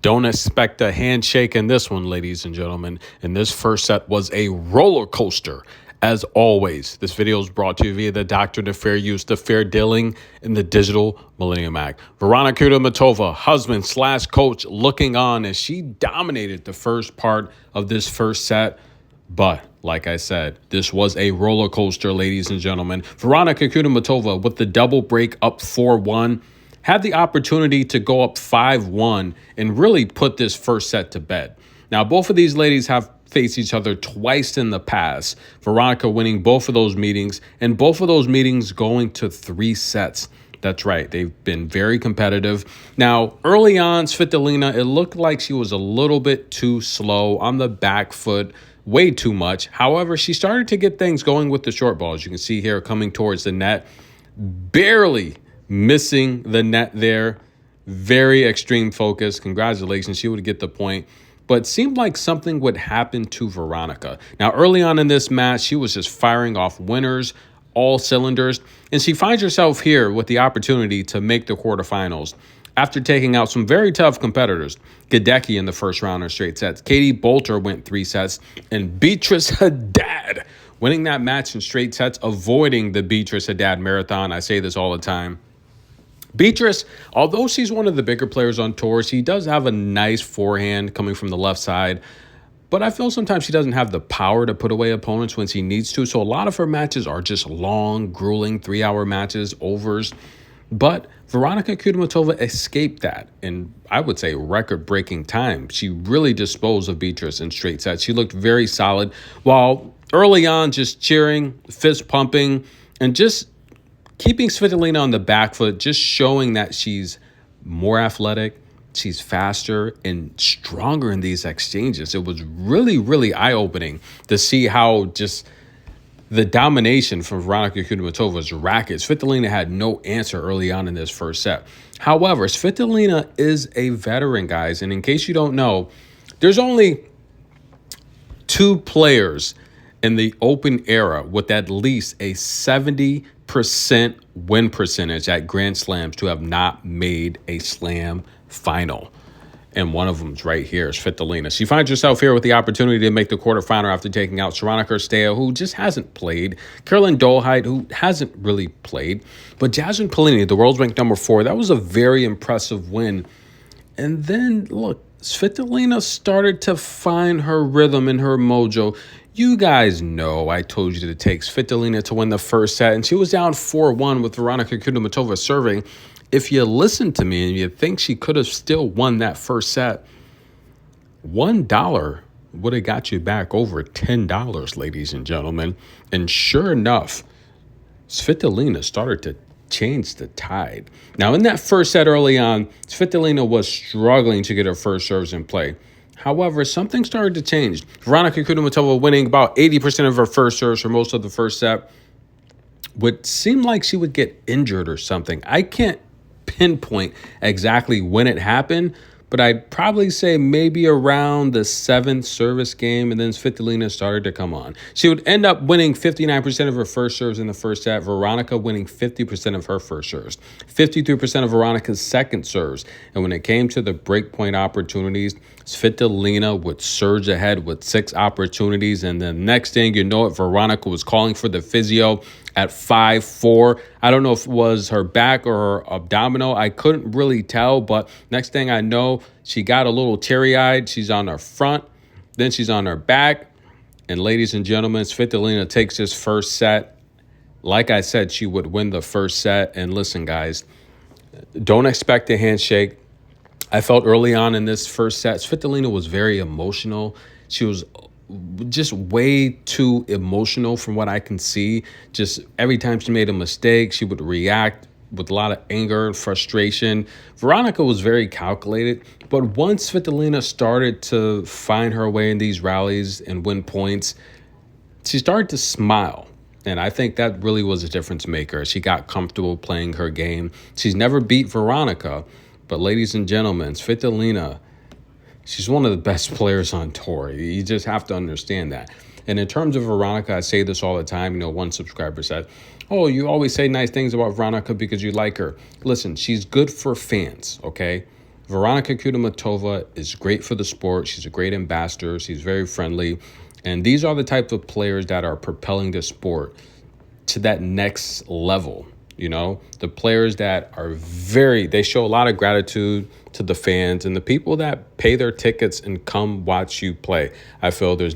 Don't expect a handshake in this one, ladies and gentlemen. And this first set was a roller coaster. As always, this video is brought to you via the Doctrine of Fair Use, the Fair Dealing, and the Digital Millennium Act. Veronika Kudermetova, husband/coach, looking on as she dominated the first part of this first set. But like I said, this was a roller coaster, ladies and gentlemen. Veronika Kudermetova with the double break up 4-1. Had the opportunity to go up 5-1 and really put this first set to bed. Now, both of these ladies have faced each other twice in the past. Veronika winning both of those meetings, and both of those meetings going to 3 sets. That's right. They've been very competitive. Now, early on, Svitolina, it looked like she was a little bit too slow on the back foot, way too much. However, she started to get things going with the short ball. As you can see here, coming towards the net, barely missing the net there. Very extreme focus. Congratulations. She would get the point. But it seemed like something would happen to Veronika. Now, early on in this match, she was just firing off winners, all cylinders. And she finds herself here with the opportunity to make the quarterfinals after taking out some very tough competitors. Gadecki in the first round of straight sets. Katie Bolter went 3 sets. And Beatrice Haddad winning that match in straight sets, avoiding the Beatrice Haddad marathon. I say this all the time. Beatrice, although she's one of the bigger players on tour, she does have a nice forehand coming from the left side. But I feel sometimes she doesn't have the power to put away opponents when she needs to. So a lot of her matches are just long, grueling, 3-hour matches, overs. But Veronika Kudermetova escaped that in, I would say, record-breaking time. She really disposed of Beatrice in straight sets. She looked very solid, while early on just cheering, fist pumping, and just keeping Svitolina on the back foot, just showing that she's more athletic, she's faster, and stronger in these exchanges. It was really, really eye-opening to see how just the domination from Veronika Kudermetova's racket. Svitolina had no answer early on in this first set. However, Svitolina is a veteran, guys, and in case you don't know, there's only 2 players in the Open era with at least a 70% win percentage at Grand Slams to have not made a slam final. And one of them's right here, Svitolina. She finds herself here with the opportunity to make the quarterfinal after taking out Saronika Stea, who just hasn't played, Caroline Dolheit, who hasn't really played, but Jasmine Paolini, the world's ranked number 4, that was a very impressive win. And then, look, Svitolina started to find her rhythm and her mojo. You guys know I told you to take Svitolina to win the first set, and she was down 4-1 with Veronika Kudermetova serving. If you listen to me and you think she could have still won that first set, $1 would have got you back over $10, ladies and gentlemen. And sure enough, Svitolina started to change the tide. Now, in that first set early on, Svitolina was struggling to get her first serves in play. However, something started to change. Veronika Kudermetova winning about 80% of her first serves for most of the first set. Would seem like she would get injured or something. I can't pinpoint exactly when it happened, but I'd probably say maybe around the 7th service game, and then Svitolina started to come on. She would end up winning 59% of her first serves in the first set, Veronika winning 50% of her first serves, 53% of Veronika's second serves. And when it came to the breakpoint opportunities, Svitolina would surge ahead with 6 opportunities, and the next thing you know it, Veronika was calling for the physio at 5-4. I don't know if it was her back or her abdominal. I couldn't really tell, but next thing I know, she got a little teary-eyed. She's on her front, then she's on her back. And ladies and gentlemen, Svitolina takes this first set. Like I said, she would win the first set. And listen, guys, don't expect a handshake. I felt early on in this first set, Svitolina was very emotional. She was just way too emotional from what I can see. Just every time she made a mistake, she would react with a lot of anger and frustration. Veronika was very calculated, but once Svitolina started to find her way in these rallies and win points, she started to smile. And I think that really was a difference maker. She got comfortable playing her game. She's never beat Veronika, but ladies and gentlemen, Svitolina, she's one of the best players on tour. You just have to understand that. And in terms of Veronika, I say this all the time. You know, one subscriber said, oh, you always say nice things about Veronika because you like her. Listen, she's good for fans, okay? Veronika Kudermetova is great for the sport. She's a great ambassador. She's very friendly. And these are the type of players that are propelling the sport to that next level. You know, the players that are they show a lot of gratitude to the fans and the people that pay their tickets and come watch you play. I feel there's